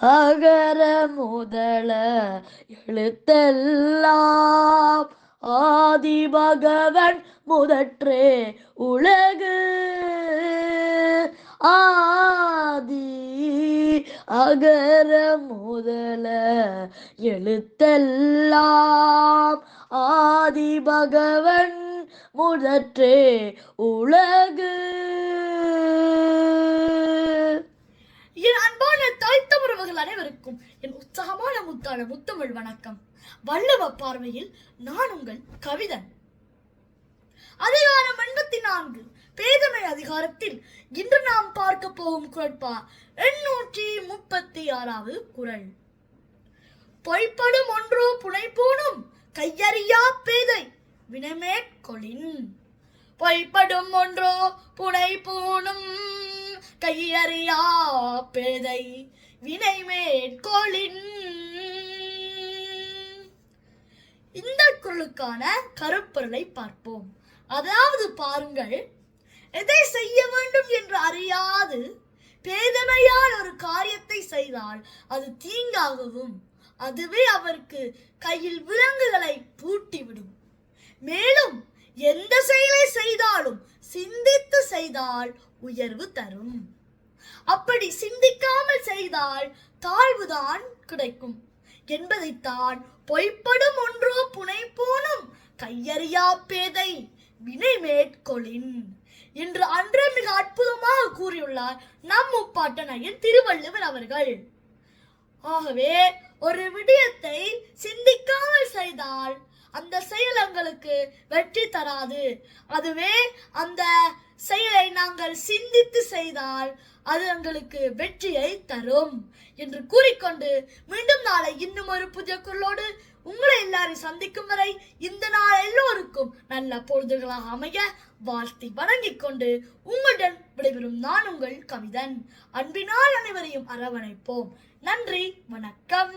அகர முதல எழுத்தெல்லாம் ஆதி பகவன் முதற்றே உலகு. ஆதி அகர முதல எழுத்தெல்லாம் ஆதி பகவன் முதற்றே உலகு. என் அன்பான தாய் தமிழர்கள் அனைவருக்கும் என் உற்சாகமான முத்தான முத்தமிழ் வணக்கம். வள்ளுவ பார்வையில் நான் உங்கள் கவிதன். அதிகாரம் 84 பேதமை அதிகாரத்தில் இன்று நாம் பார்க்க போகும் குறட்பா 836வது குறள். பொய்ப்படும் ஒன்றோ புனைப்பூணும் கையறியா பேதை வினைமேற்கொளின். பொய்ப்படும் ஒன்றோ புனைப்பூணும் கையறியா பேதை வினை மேற்கொளின். இந்த குறளுக்கான கருப்பொருளை பார்ப்போம். அதாவது பாருங்கள், எதை செய்ய வேண்டும் என்று அறியாது பேதமையால் ஒரு காரியத்தை செய்தால் அது தீங்காகவும் அதுவே அவருக்கு கையில் விலங்குகளை பூட்டிவிடும். மேலும் எந்த செயலை செய்தாலும் சிந்தித்து செய்தால் உயர்வு தரும். அப்படி சிந்திக்காமல் செய்தால் தாழ்வுதான் கிடைக்கும் என்பதைத்தான் பொய்ப்படும் ஒன்றோ புனைப்பூணும் கையறியா பேதை வினை மேற்கொளின் என்று அன்றே மிக அற்புதமாக கூறியுள்ளார் நம் முப்பாட்டன் ஐயன் திருவள்ளுவர் அவர்கள். ஆகவே ஒரு விடயத்தை சிந்திக்காமல் செய்தால் அந்த செயல் எங்களுக்கு வெற்றி தராது. அதுவே அந்த செயலை நாங்கள் சிந்தித்து செய்தால் அது எங்களுக்கு வெற்றியை தரும் என்று கூறிக்கொண்டு மீண்டும் நாளை இன்னும் ஒரு புதிய குரலோடு உங்களை எல்லாரையும் சந்திக்கும் வரை இந்த நாள் எல்லோருக்கும் நல்ல பொழுதுகளாக அமைய வாழ்த்தி வணங்கிக் கொண்டு உங்களுடன் விடைபெறும் நான் உங்கள் கவிதன். அன்பினால் அனைவரையும் அரவணைப்போம். நன்றி, வணக்கம்.